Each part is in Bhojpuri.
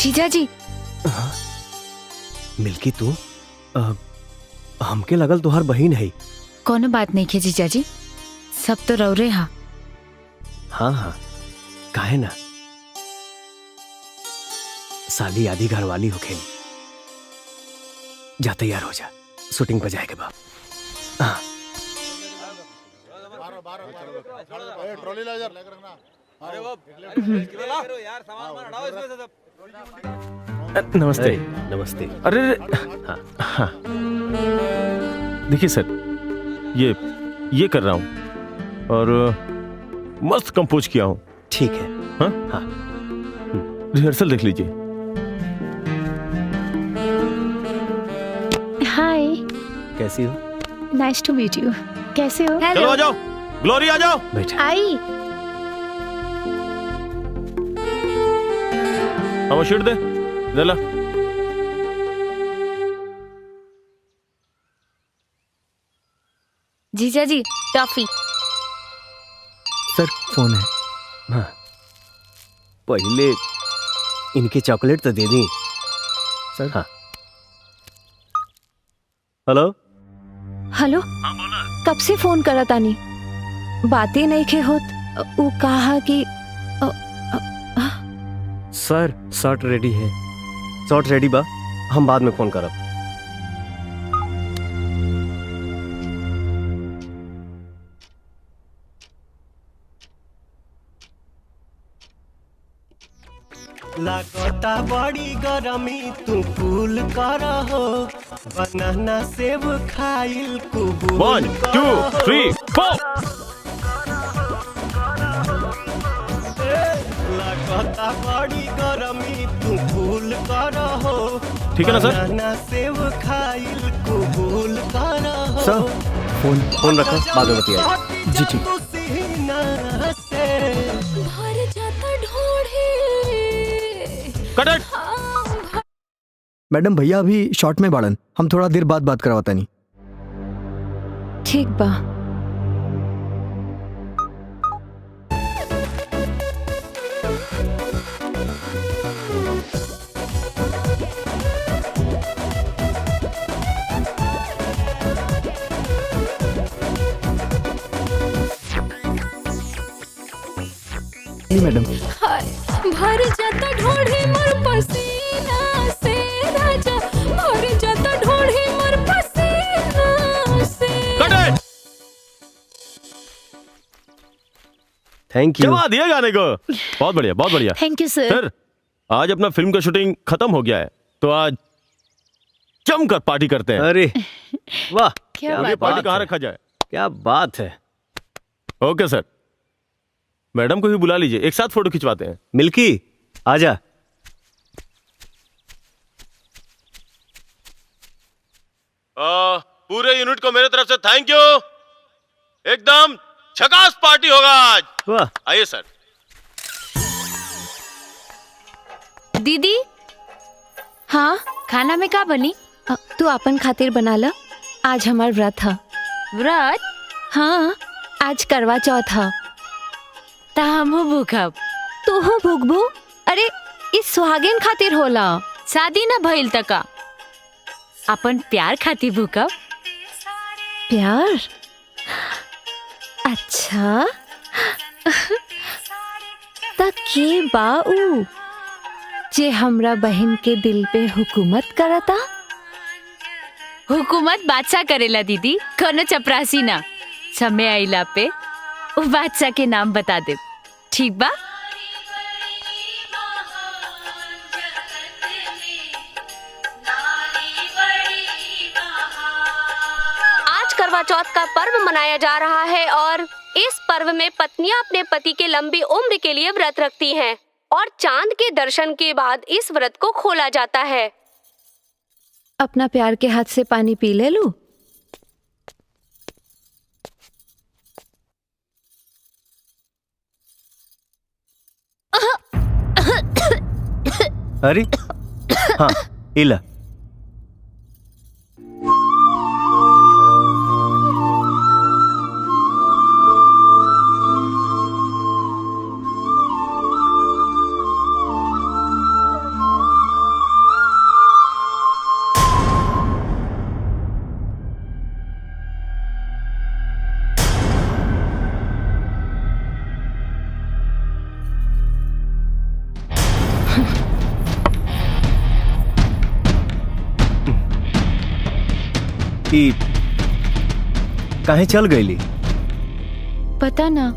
जीजा जी। मिल्की तू हमके लगल तुहार बहिन है। कोनो बात नहीं के जीजा जी, सब तो रौरे हा। हाँ हाँ, काहे ना, साली आधी घर वाली हो खेली। जा तैयार हो जा, शूटिंग पर जाएगा बाप। हाँ ट्रॉली ला यार। अरे वो यार सामान हटाओ इसमें से सब। नमस्ते। नमस्ते। अरे हाँ हाँ, देखिए सर, ये कर रहा हूँ और मस्त कंपोज किया हूँ। ठीक है। हाँ हाँ, रिहर्सल देख लीजिए। हाय, कैसी हो? Nice to meet you. कैसे हो? चलो आ जाओ, ग्लोरी आ जाओ। बैठा। आई। हम शीट दे ला। जीजा जी, टॉफी। सर फोन है। हाँ, पहले इनके चॉकलेट तो दे दी सर। हाँ, हेलो। हेलो, कब से फोन करा तानी, बातें नहीं के होत। वो कहा कि सर शर्ट रेडी है। शर्ट रेडी बा, हम बाद में फोन करब। लागता बड़ी गरमी, तू कूल कर हो। बनाना सेब खाइल कुबूल 1 2 3 4। लागता बड़ी गरमी, तू कूल कर हो। ठीक है ना सर? बनाना सेब खाइल कुबूल कर हो। सर फोन रखो, बाद में बतियाएंगे। जी ठीक। कट इट। मैडम भैया अभी शॉर्ट में बाड़न, हम थोड़ा देर बाद बात करवाता नहीं। ठीक बा। जी मैडम। भर जाता ढोढ़ी मोर पसीना से, राजा भर जाता ढोढ़ी मोर पसीना से। कट इट। Thank you. जवा दिया गाने को। बहुत बढ़िया, बहुत बढ़िया। थैंक यू सर। सर आज अपना फिल्म का शूटिंग खत्म हो गया है, तो आज जमकर पार्टी करते हैं। अरे वाह, क्या ये बात पार्टी बात कहाँ है। रखा जाए? क्या बात है। ओके सर, मैडम को भी बुला लीजिए, एक साथ फोटो खिंचवाते हैं। मिल्की आजा। पूरे यूनिट को मेरे तरफ से थैंक यू। एकदम झकास पार्टी होगा आज। वाह। आइए सर। दीदी। हाँ, खाना में का बनी? तू अपन खातिर बना ला, आज हमार व्रत है। व्रत? हाँ, आज करवा चौथ है। ता हमहू भूखब। तू हो भूखबू? अरे इस सुहागिन खातिर होला, शादी ना भइल तका। अपन प्यार खातिर भूखब। प्यार? अच्छा ता के बाऊ जे हमरा बहन के दिल पे हुकूमत करता? हुकूमत बादशाह करेला दीदी, कोनो चपरासी ना। समय आइला पे वो बादशाह के नाम बता दे, ठीक बा? आज करवा चौथ का पर्व मनाया जा रहा है और इस पर्व में पत्नियां अपने पति के लंबी उम्र के लिए व्रत रखती हैं और चांद के दर्शन के बाद इस व्रत को खोला जाता है। अपना प्यार के हाथ से पानी पी ले लूं? अरे हाँ, इला। कि काहे चल गईली? पता ना।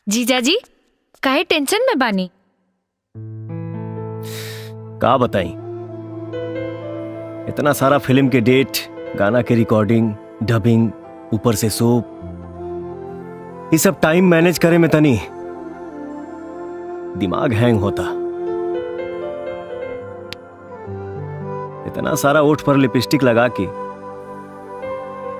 जीजाजी काहे टेंशन में बानी? का बताई, इतना सारा फिल्म के डेट, गाना के रिकॉर्डिंग, डबिंग, ऊपर से सूप, ये सब टाइम मैनेज करे में तनी दिमाग हैंग होता। इतना सारा ओठ पर लिपस्टिक लगा के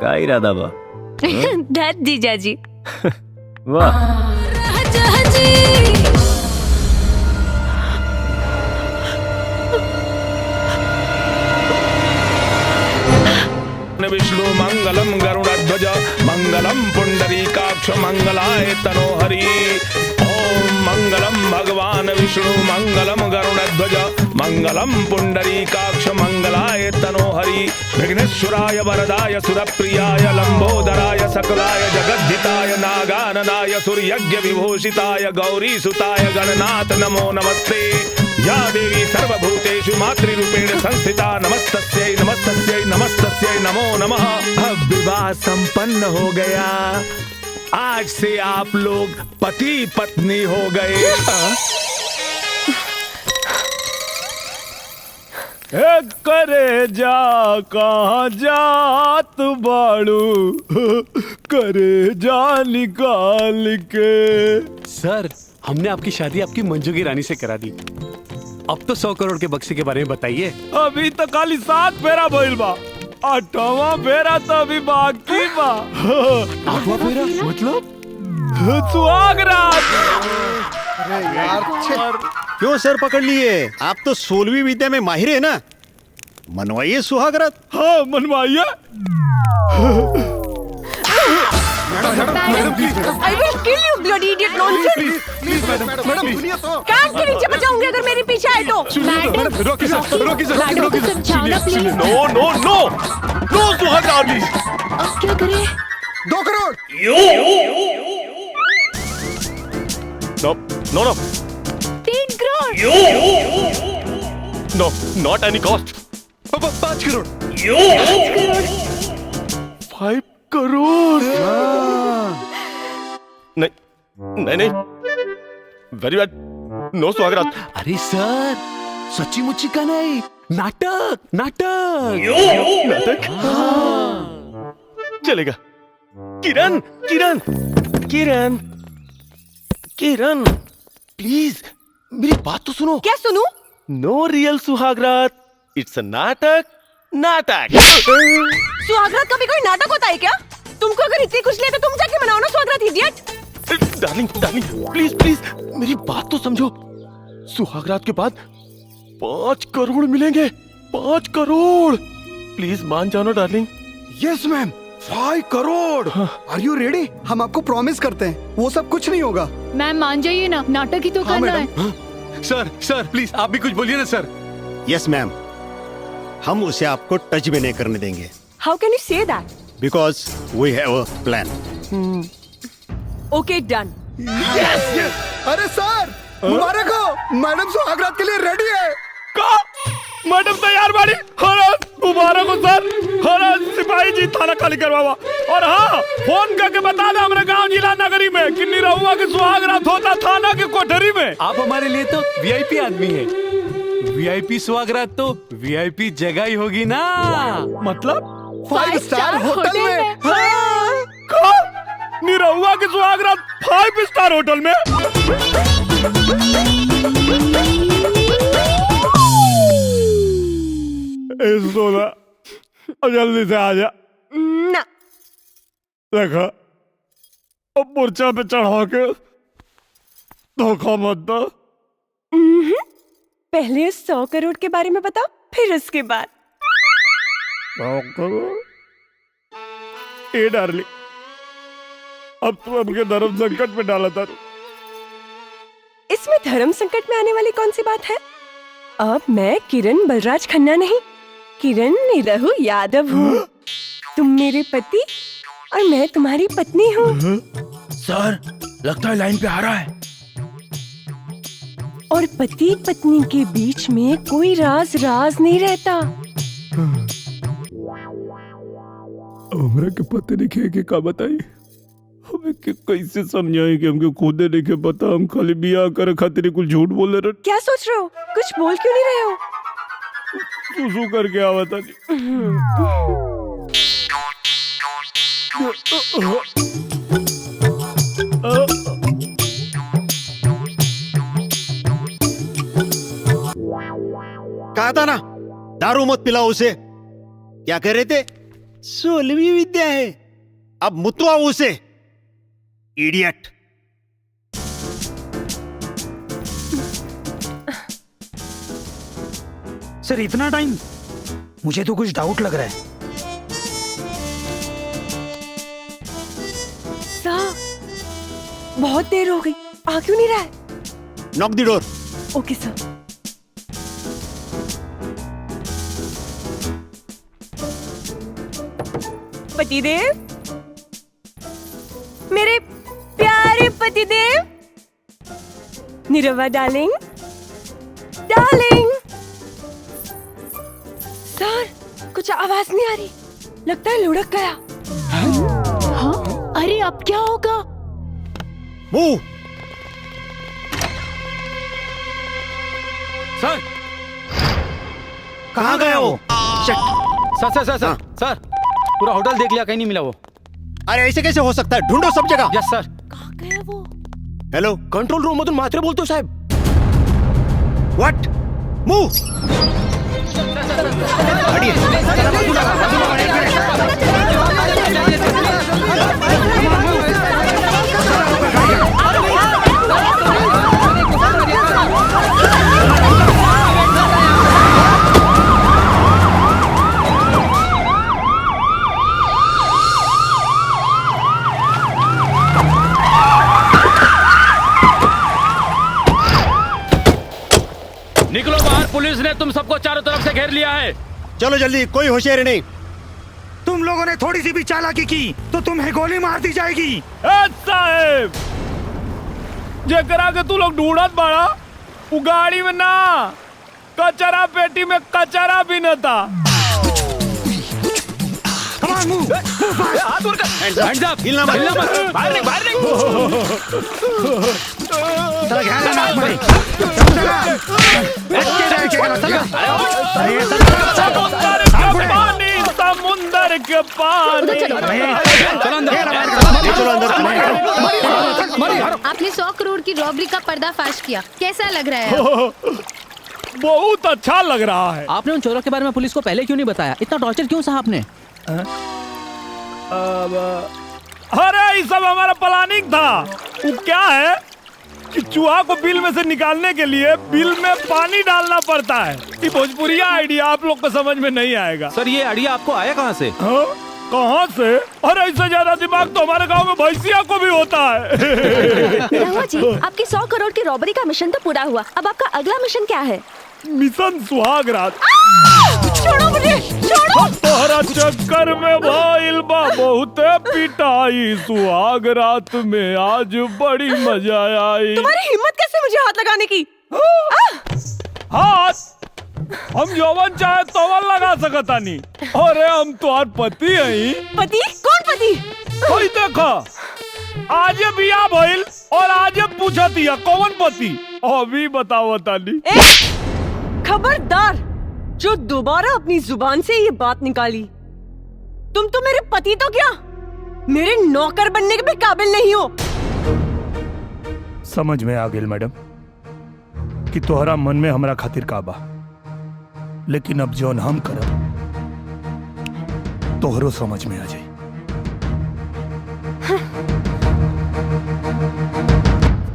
का इरादा बा? धत जीजाजी। वाह, विष्णु मंगलम गरुड़ध्वज मंगलम पुंडरीकाक्ष मंगलाय तनोहरि। ओम मंगलम भगवान विष्णु मंगलम गरुड़ध्वज मंगलम पुंडरीकाक्ष मंगलाय तनोहरि। विघ्नेश्वराय वरदाय सुरप्रियाय लंबोदराय सकलाय जगद्धिताय नागाननाय सूर्यज्ञ विभूषिताय गौरीसुताय गणनाथ नमो नमस्ते। या देवी सर्वभूतेषु मातृरूपेण संस्थिता नमस्तस्यै नमस्तस्यै नमस्तस्यै नमो नमः। अब विवाह संपन्न हो गया, आज से आप लोग पति पत्नी हो गए। करे जा कहाँ जात बाड़ू, करे जा निकाल के। सर, हमने आपकी शादी आपकी मंजू की रानी से करा दी। अब तो 100 करोड़ के बक्से के बारे में बताइए। अभी तो खाली 7 फेरा भइल बा, 8वां फेरा तो अभी बाकी बा। 8वां फेरा मतलब? सुहाग रात। अरे यार, क्यों सर पकड़ लिए? आप तो 16वीं विद्या में माहिर है ना, मनवाइए सुहागरात। हाँ मनवाइए। I will kill you, bloody idiot nonsense! Madam सुनिए तो। कान के नीचे बचाऊंगी अगर मेरे पीछे आए तो। रोकी सर, रोकी सर। मैडम को समझाओ ना प्लीज। नो नो नो नो सुहाग रात। अब क्या करें? 2 crore. No no no 3 crore. No, not any cost. 5 crore. 5 crore. नहीं नहीं नहीं, वेरी बैड, नो सुहागरात। अरे सर, सच्ची मुच्ची का नहीं, नाटक नाटक नाटक चलेगा। किरण किरण किरण किरण प्लीज मेरी बात तो सुनो। क्या सुनूं? नो रियल सुहागरात, इट्स अ नाटक। नाटक सुहागरात का भी कोई नाटक होता है क्या? तुमको अगर इतनी खुशी है तो तुम जाके मनाओ ना सुहागरात, idiot. Darling darling please please मेरी बात तो समझो। सुहागरात के बाद 5 करोड़ मिलेंगे। 5 करोड़ प्लीज मान जाओ ना darling. Yes ma'am, 5 crore. Are you ready? हम आपको प्रॉमिस करते हैं वो सब कुछ नहीं होगा। मैम मान जाइए ना, नाटक ही तो हाँ, करना मैडम। है। सर सर प्लीज आप भी कुछ बोलिए ना सर। यस मैम, हम उसे आपको टच भी नहीं करने देंगे। How can you say that? Because we have a plan. Okay, done. अरे सर, मुबारक हो, मैडम सुहागरात के लिए रेडी है। मैडम तैयार बाड़ी। हाँ दोबारा को सर, हाँ सिपाही जी थाना खाली करवावा। और हाँ फोन करके बता दे हमारे गांव जिला नगरी में कि निरहुआ के सुहाग रात होता थाना के कोठरी में। आप हमारे लिए तो वीआईपी आदमी हैं। वीआईपी सुहागरात तो वीआईपी जगह ही होगी ना। मतलब 5 स्टार होटल में। निरहुआ की सुहागरात 5 स्टार होटल में। सोना अब जल्दी से आ जा ना। देखा अब मोर्चा पे चढ़ा के धोखा मत दो। पहले 100 करोड़ के बारे में बताओ, फिर उसके बाद। ए डार्लिंग, अब तू हमके धर्म संकट में डाला था। इसमें धर्म संकट में आने वाली कौन सी बात है? अब मैं किरण बलराज खन्ना नहीं, किरण निरहु यादव हूँ। तुम मेरे पति और मैं तुम्हारी पत्नी हूँ। सर लगता है लाइन पे आ रहा है। और पति पत्नी के बीच में कोई राज नहीं रहता। हमरा के पते नहीं के का बताई, हमें के कैसे समझाए कि हमके खुद नहीं के पता। हम खाली बियाह करे खातिर कुछ झूठ बोले रहे। क्या सोच रहे हो? कुछ बोल क्यों नहीं रहे हो? सुसु करके आवता कहा था ना दारू मत पिलाओ उसे। क्या कह रहे थे? 16वीं विद्या है, अब मुतवाओ उसे। इडियट। सर इतना टाइम? मुझे तो कुछ डाउट लग रहा है। सर बहुत देर हो गई, आ क्यों नहीं रहा है? नॉक द डोर। ओके सर। पतिदेव, मेरे प्यारे पतिदेव, निरहुआ डार्लिंग, डार्लिंग। सर कुछ आवाज नहीं आ रही, लगता है लुढ़क गया। हाँ? अरे अब क्या होगा? मूव। सर कहाँ गया वो? सर पूरा होटल देख लिया, कहीं नहीं मिला वो। अरे ऐसे कैसे हो सकता है? ढूंढो सब जगह। यस सर। कहाँ गया वो? हेलो, कंट्रोल रूम मधून मात्रे बोलतो साहेब। व्हाट? मूव। निकलो बाहर, पुलिस ने तुम सबको चारों तरफ से घेर लिया है। चलो जल्दी, कोई होशियारी नहीं। तुम लोगों ने थोड़ी सी भी चालाकी की तो तुम्हें गोली मार दी जाएगी। साहेब जेकरा के तू लोग ढूंढत बाड़ा वो गाड़ी में ना, कचरा पेटी में कचरा भी न था। Hands up, हिलना मत। बाहर निक। समुंदर के पानी। आपने 100 करोड़ की रॉबरी का पर्दाफाश किया, कैसा लग रहा है? बहुत अच्छा लग रहा है। आपने उन चोरों के बारे में पुलिस को पहले क्यों नहीं बताया? इतना टॉर्चर क्यों सहा आपने? अरे ये सब हमारा प्लानिंग था। वो क्या है कि चूहा को बिल में से निकालने के लिए बिल में पानी डालना पड़ता है। ये भोजपुरिया आइडिया आप लोग को समझ में नहीं आएगा। सर ये आइडिया आपको आया कहाँ से? कहाँ से? अरे इससे ज्यादा दिमाग तो हमारे गांव में भैंसिया को भी होता है। निरहुआ जी, आपकी 100 करोड़ की रॉबरी का मिशन तो पूरा हुआ, अब आपका अगला मिशन क्या है? मिशन सुहाग रात। छोड़ो मुझे, छोड़ो। तोहरा चक्कर में भइल बा बहुते पिटाई, सुहाग रात में आज बड़ी मजा आई। तुम्हारी हिम्मत कैसे मुझे हाथ लगाने की? हाथ हम यौवन चाहे तोवन लगा सकता नहीं। अरे हम तुम्हार पति हैं। पति? कौन पति? कोई देखा आज ये बिया भइल और आज ये पूछा दिया कौन पति। अभी बताओ तानी। खबरदार जो दोबारा अपनी जुबान से ये बात निकाली, तुम तो मेरे पति तो क्या मेरे नौकर बनने के भी काबिल नहीं हो। समझ में आ गेल मैडम कि तोहरा मन में हमरा खातिर काबा, लेकिन अब जौन हम करब तोहरो समझ में आ जाए।